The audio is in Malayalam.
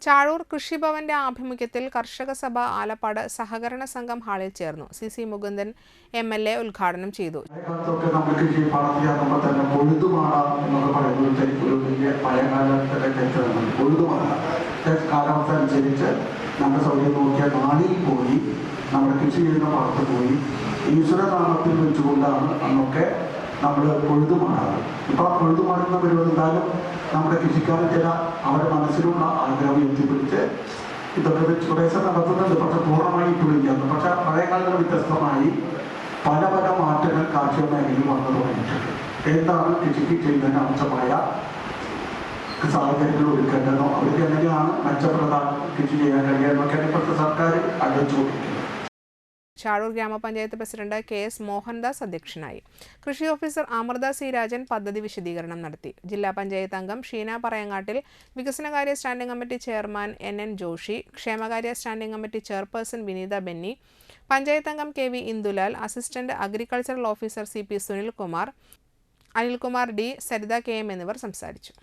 ചാഴൂർ കൃഷിഭവന്റെ ആഭിമുഖ്യത്തിൽ കർഷക സഭ ആലപ്പാട് സഹകരണ സംഘം ഹാളിൽ ചേർന്നു. സി മുകുന്ദൻ MLA ഉദ്ഘാടനം ചെയ്തു. നമ്മുടെ കൃഷി ചെയ്യുന്ന പാടത്ത് പോയി ഈശ്വരനാമത്തിൽ വെച്ചുകൊണ്ടാണ് അന്നൊക്കെ നമ്മൾ പൊഴുതുമാടാറ്. ഇപ്പോൾ ആ പൊഴുതുമാടുന്ന പരിപാടി എന്തായാലും നമ്മുടെ കൃഷിക്കാരൻ ചില അവരുടെ മനസ്സിലുള്ള ആഗ്രഹം എത്തിപ്പിടിച്ച് ഇതൊക്കെ വെച്ച് പ്രദേശം നടത്തുന്നുണ്ട്. പക്ഷെ പൂർണ്ണമായി ഇട്ടില്ല. പക്ഷെ പഴയ കാലത്ത് വ്യത്യസ്തമായി പല പല മാറ്റങ്ങൾ കാർഷിക മേഖലയിൽ വന്നു തുടങ്ങിയിട്ടുണ്ട്. എന്താണ് കൃഷിക്ക് ചെയ്യുന്നതിന് ആവശ്യമായ സാഹചര്യങ്ങൾ ഒരുക്കേണ്ടതോ അവർക്ക് എങ്ങനെയാണ് മെച്ചപ്പെട്ട കൃഷി ചെയ്യാൻ കഴിയുന്നതൊക്കെയാണ് ഇപ്പോഴത്തെ സർക്കാർ ആലോചിച്ചുകൊണ്ടിരിക്കുന്നത്. ചാഴൂർ ഗ്രാമപഞ്ചായത്ത് പ്രസിഡന്റ് KS മോഹൻദാസ് അധ്യക്ഷനായി. കൃഷി ഓഫീസർ അമൃത C രാജൻ പദ്ധതി വിശദീകരണം നടത്തി. ജില്ലാ പഞ്ചായത്ത് അംഗം ഷീന പറയങ്ങാട്ടിൽ, വികസനകാര്യ standing committee chairman NN Joshi, ക്ഷേമകാര്യ standing committee chairperson Vineetha Benny, panchayat അംഗം KV Indulal, assistant agricultural officer CP Sunilkumar, Anilkumar D, Saritha KM എന്നിവർ സംസാരിച്ചു.